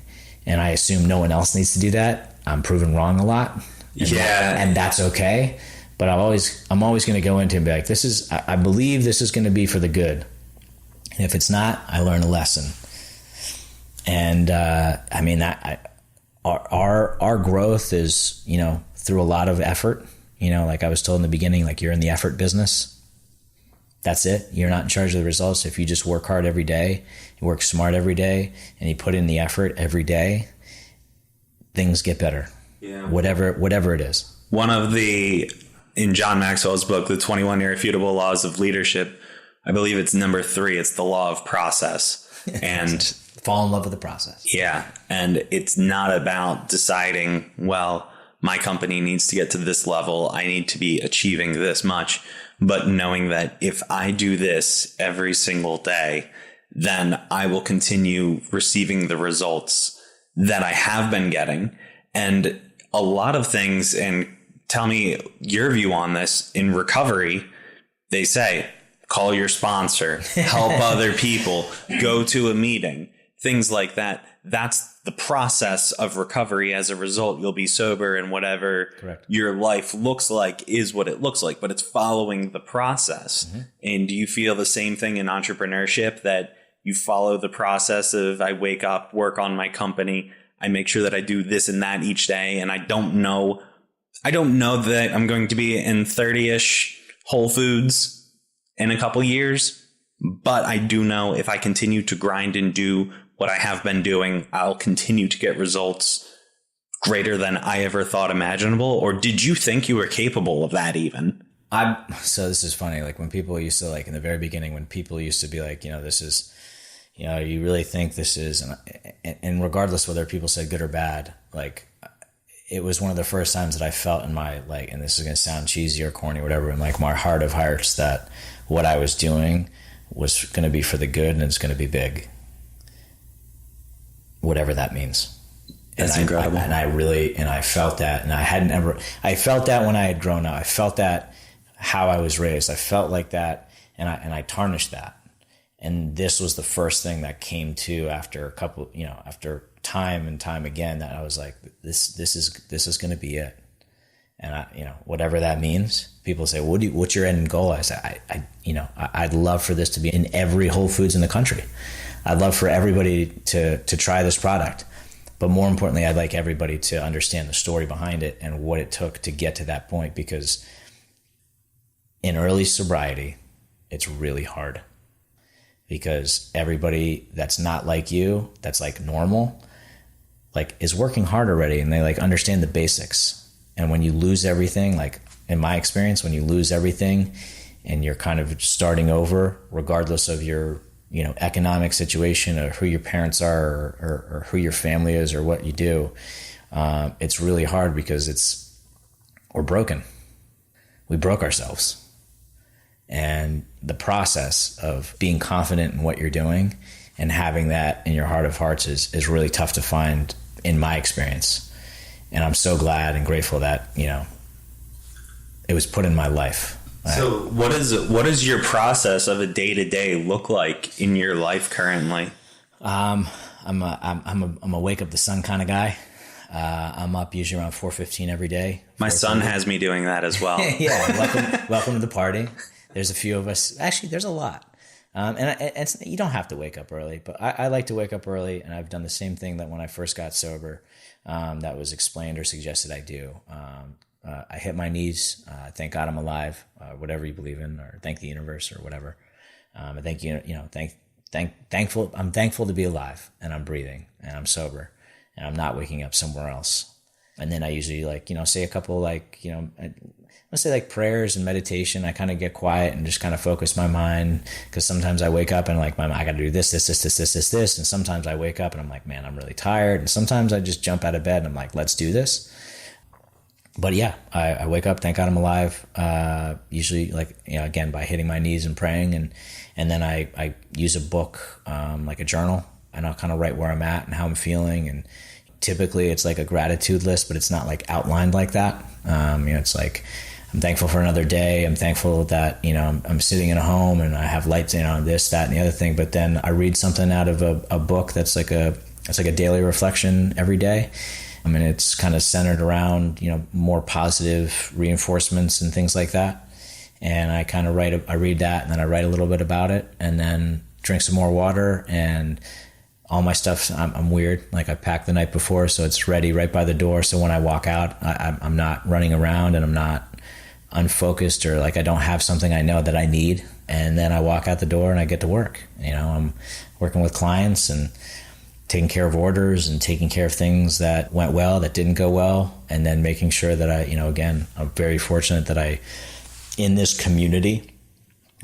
and I assume no one else needs to do that, I'm proven wrong a lot. And that's okay. But I'm always going to go into it and be like, I believe this is going to be for the good. And if it's not, I learn a lesson. And I mean, our growth is, you know, through a lot of effort. You know, like I was told in the beginning, like you're in the effort business. That's it. You're not in charge of the results. If you just work hard every day, you work smart every day, and you put in the effort every day, things get better. Yeah. Whatever it is. In John Maxwell's book, The 21 Irrefutable Laws of Leadership, I believe it's number 3. It's the law of process. And fall in love with the process. Yeah. And it's not about deciding, well, my company needs to get to this level. I need to be achieving this much. But knowing that if I do this every single day, then I will continue receiving the results that I have been getting. And a lot of things, and tell me your view on this, in recovery, they say, call your sponsor, help other people, go to a meeting, things like that. That's the process of recovery. As a result, you'll be sober, and whatever your life looks like is what it looks like, but it's following the process. Mm-hmm. And do you feel the same thing in entrepreneurship, that you follow the process of, I wake up, work on my company, I make sure that I do this and that each day, and I don't know that I'm going to be in 30-ish Whole Foods in a couple years, but I do know if I continue to grind and do what I have been doing, I'll continue to get results greater than I ever thought imaginable? Or did you think you were capable of that even? So this is funny. Like when people used to, like in the very beginning, when people used to be like, you know, this is, you know, you really think this is, and regardless whether people said good or bad, like it was one of the first times that I felt in my, like, and this is going to sound cheesy or corny or whatever, in like my heart of hearts, that what I was doing was going to be for the good and it's going to be big. Whatever that means. That's incredible. I felt that, and I felt that when I had grown up. I felt that how I was raised. I felt like that, and I tarnished that. And this was the first thing that came to after a couple, you know, after time and time again, that I was like, this is going to be it. And I, you know, whatever that means. People say, what's your end goal? I say, I'd love for this to be in every Whole Foods in the country. I'd love for everybody to try this product. But more importantly, I'd like everybody to understand the story behind it and what it took to get to that point. Because in early sobriety, it's really hard. Because everybody that's not like you, that's like normal, like is working hard already, and they like understand the basics. And when you lose everything, like in my experience, when you lose everything and you're kind of starting over, regardless of your, you know, economic situation or who your parents are or who your family is or what you do, it's really hard because we're broken. We broke ourselves. And the process of being confident in what you're doing and having that in your heart of hearts is really tough to find in my experience. And I'm so glad and grateful that, you know, it was put in my life. So what is your process of a day-to-day look like in your life currently? I'm a wake up the sun kind of guy. I'm up usually around 4:15 every day. My son has me doing that as well. Yeah. Welcome to the party. There's a few of us. Actually, there's a lot. And you don't have to wake up early, but I like to wake up early, and I've done the same thing that when I first got sober, that was explained or suggested I do. I hit my knees, thank God I'm alive, whatever you believe in, or thank the universe or whatever. I thank thankful. I'm thankful to be alive, and I'm breathing, and I'm sober, and I'm not waking up somewhere else. And then I usually say a couple let's say like prayers and meditation. I kind of get quiet and just kind of focus my mind, because sometimes I wake up and like I got to do this. And sometimes I wake up and I'm like, man, I'm really tired. And sometimes I just jump out of bed and I'm like, let's do this. But yeah, I wake up, thank God I'm alive. Usually again, by hitting my knees and praying. And then I use a book, like a journal, and I'll kind of write where I'm at and how I'm feeling. And typically it's like a gratitude list, but it's not like outlined like that. It's like, I'm thankful for another day. I'm thankful that, I'm sitting in a home and I have lights, this, that, and the other thing. But then I read something out of a book that's like a it's like a daily reflection every day. I mean, it's kind of centered around, more positive reinforcements and things like that. And I kind of I read that, and then I write a little bit about it, and then drink some more water. And all my stuff, I'm weird. Like, I pack the night before, so it's ready right by the door. So when I walk out, I'm not running around, and I'm not unfocused, or like I don't have something I know that I need. And then I walk out the door and I get to work. I'm working with clients and taking care of orders and taking care of things that went well, that didn't go well. And then making sure that again, I'm very fortunate that in this community,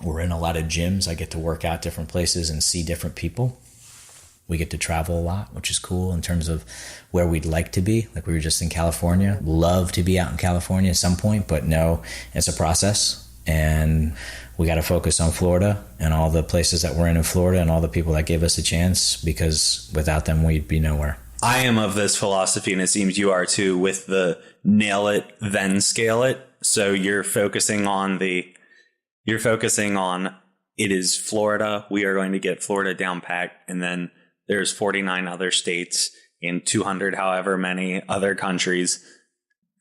we're in a lot of gyms. I get to work out different places and see different people. We get to travel a lot, which is cool in terms of where we'd like to be. Like, we were just in California. Love to be out in California at some point, but no, it's a process. And we got to focus on Florida and all the places that we're in Florida and all the people that gave us a chance, because without them, we'd be nowhere. I am of this philosophy, and it seems you are too, with the nail it, then scale it. So you're focusing on it is Florida. We are going to get Florida down packed. And then there's 49 other states and 200, however many other countries.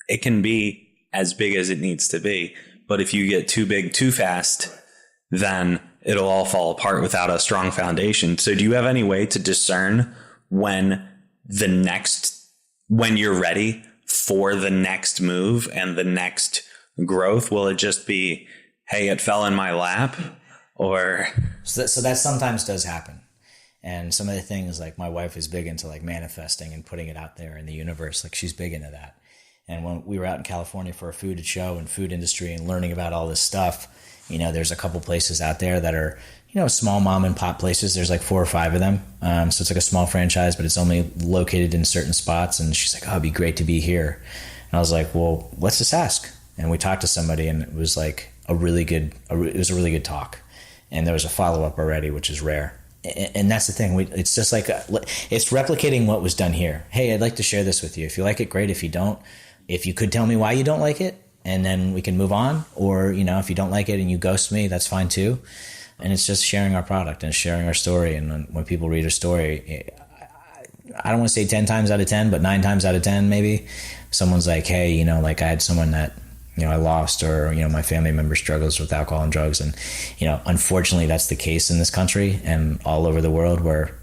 It can be as big as it needs to be. But if you get too big too fast, then it'll all fall apart without a strong foundation. So do you have any way to discern when you're ready for the next move and the next growth? Will it just be, hey, it fell in my lap? Or so that sometimes does happen. And some of the things, like, my wife is big into like manifesting and putting it out there in the universe. Like, she's big into that. And when we were out in California for a food show and food industry and learning about all this stuff, there's a couple places out there that are, small mom and pop places. There's like 4 or 5 of them. So it's like a small franchise, but it's only located in certain spots. And she's like, oh, it'd be great to be here. And I was like, well, let's just ask. And we talked to somebody, and it was like a really good talk. And there was a follow-up already, which is rare. And that's the thing. It's just like, it's replicating what was done here. Hey, I'd like to share this with you. If you like it, great. If you don't, if you could tell me why you don't like it, and then we can move on. Or, if you don't like it and you ghost me, that's fine too. And it's just sharing our product and sharing our story. And when people read a story, I don't want to say 10 times out of 10, but 9 times out of 10, maybe someone's like, hey, like, I had someone that, I lost, or, my family member struggles with alcohol and drugs. And, unfortunately, that's the case in this country and all over the world, where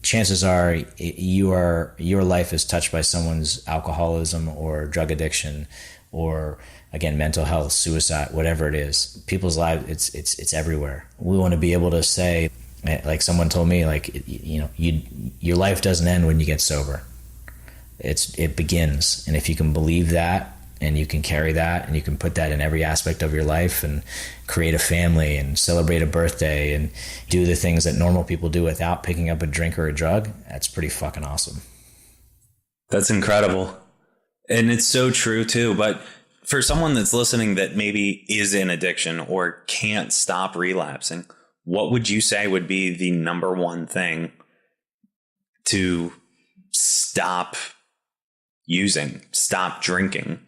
chances are your life is touched by someone's alcoholism or drug addiction, or, again, mental health, suicide, whatever it is. People's lives, it's everywhere. We want to be able to say, like someone told me, like, your life doesn't end when you get sober. It begins. And if you can believe that, and you can carry that, and you can put that in every aspect of your life, and create a family and celebrate a birthday and do the things that normal people do without picking up a drink or a drug, that's pretty fucking awesome. That's incredible. And it's so true too. But for someone that's listening that maybe is in addiction or can't stop relapsing, what would you say would be the number one thing to stop using, stop drinking?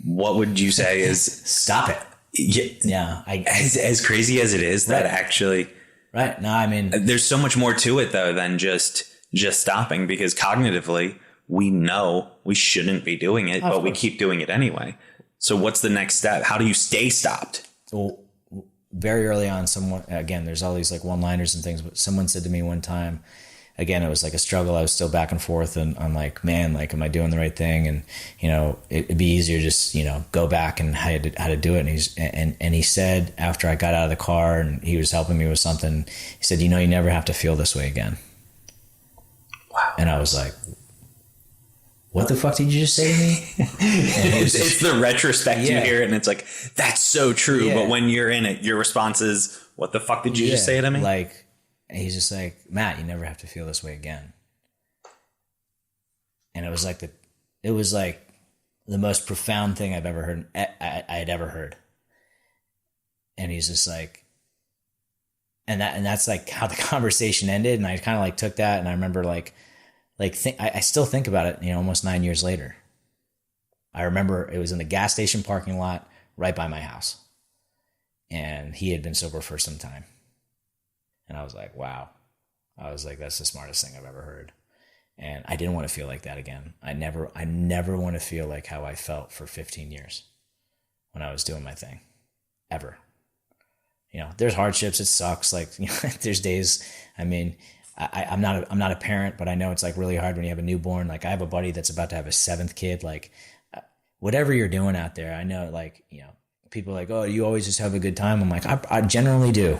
What would you say is stop it? Yeah. As crazy as it is, right. That actually, right. No, I mean, there's so much more to it though than just stopping, because cognitively we know we shouldn't be doing it, but we keep doing it anyway. So what's the next step? How do you stay stopped? Well, very early on, again, there's all these like one-liners and things, but someone said to me one time, again, it was like a struggle. I was still back and forth, and I'm like, man, like, am I doing the right thing? And, it'd be easier just, go back and how to do it. And he said, after I got out of the car and he was helping me with something, he said, you never have to feel this way again. Wow. And I was like, what the fuck did you just say to me? It's the retrospect, you hear it and it's like, that's so true. Yeah. But when you're in it, your response is, what the fuck did you just say to me? Like, and he's just like, Matt, you never have to feel this way again. And it was like the most profound thing I've ever heard. I had ever heard. And he's just like, and that's like how the conversation ended. And I kind of like took that, and I remember I still think about it, almost 9 years later. I remember it was in the gas station parking lot right by my house, and he had been sober for some time. And I was like, wow. I was like, that's the smartest thing I've ever heard. And I didn't want to feel like that again. I never want to feel like how I felt for 15 years when I was doing my thing, ever. You know, there's hardships. It sucks. Like, you know, there's days, I mean, I'm not a parent, but I know it's like really hard when you have a newborn. Like, I have a buddy that's about to have a 7th kid. Like, whatever you're doing out there, I know, like, you know, people are like, oh, you always just have a good time. I'm like, I generally do.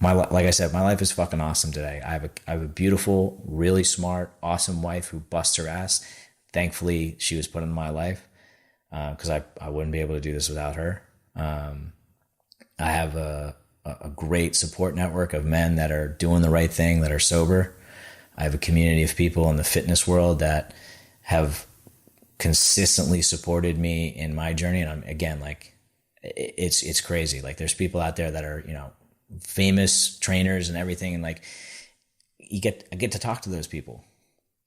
Like I said, my life is fucking awesome today. I have a beautiful, really smart, awesome wife who busts her ass. Thankfully, she was put in my life, because I wouldn't be able to do this without her. I have a great support network of men that are doing the right thing, that are sober. I have a community of people in the fitness world that have consistently supported me in my journey. And I'm, again, like, it's crazy. Like, there's people out there that are, you know, famous trainers and everything. And like, I get to talk to those people,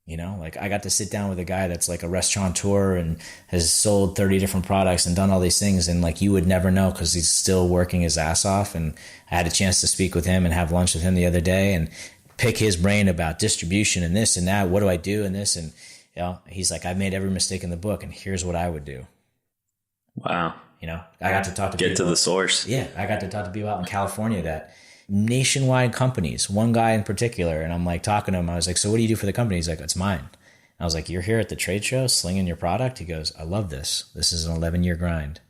you know, like I got to sit down with a guy that's like a restaurateur and has sold 30 different products and done all these things. And like, you would never know, because he's still working his ass off. And I had a chance to speak with him and have lunch with him the other day and pick his brain about distribution and this and that. What do I do in this? And, you know, he's like, I've made every mistake in the book, and here's what I would do. Wow. You know, I got to talk to people. Get to the source. Yeah. I got to talk to people out in California that nationwide companies, one guy in particular. And I'm like talking to him. I was like, so what do you do for the company? He's like, it's mine. And I was like, you're here at the trade show slinging your product? He goes, I love this. This is an 11-year grind.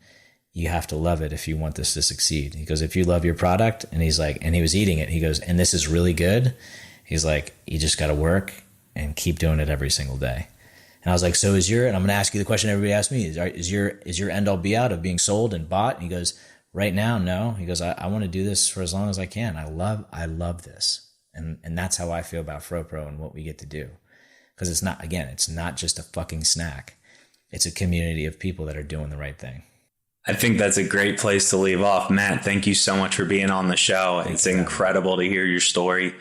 You have to love it if you want this to succeed. He goes, if you love your product, and he's like, and he was eating it. He goes, and this is really good. He's like, you just got to work and keep doing it every single day. And I was like, so is your, and I'm going to ask you the question everybody asks me, is your end all be out of being sold and bought? And he goes, right now, no. He goes, I want to do this for as long as I can. I love this. And that's how I feel about FroPro and what we get to do. Because it's not just a fucking snack. It's a community of people that are doing the right thing. I think that's a great place to leave off. Matt, thank you so much for being on the show. It's incredible to hear your story.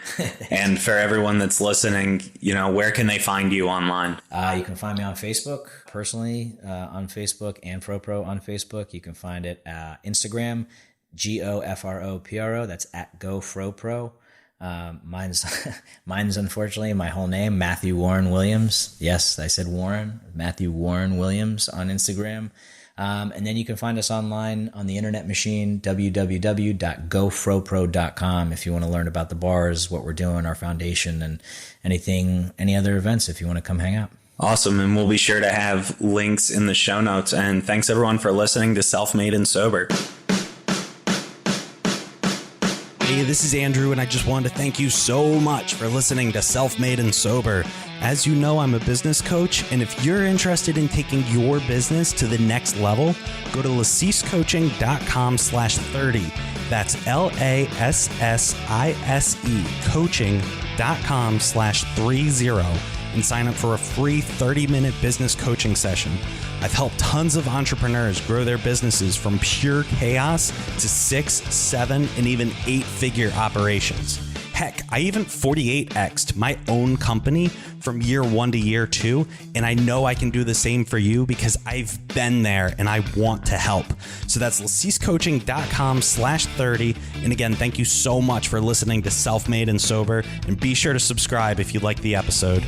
And for everyone that's listening, you know, where can they find you online? You can find me on Facebook, personally, on Facebook, and FroPro on Facebook. You can find it Instagram, GoFroPro. That's at GoFroPro. Mine's unfortunately my whole name, Matthew Warren Williams. Yes, I said Warren. Matthew Warren Williams on Instagram. And then you can find us online on the internet machine, www.gofropro.com, if you want to learn about the bars, what we're doing, our foundation, and any other events if you want to come hang out. Awesome. And we'll be sure to have links in the show notes. And thanks everyone for listening to Self-Made and Sober. Hey, this is Andrew, and I just wanted to thank you so much for listening to Self-Made and Sober. As you know, I'm a business coach, and if you're interested in taking your business to the next level, go to lassisecoaching.com/30. That's LASSISE coaching.com/30 and sign up for a free 30-minute business coaching session. I've helped tons of entrepreneurs grow their businesses from pure chaos to 6, 7, and even 8-figure operations. Heck, I even 48x'd my own company from year 1 to year 2, and I know I can do the same for you because I've been there and I want to help. So that's lassisecoaching.com/30. And again, thank you so much for listening to Self-Made and Sober, and be sure to subscribe if you like the episode.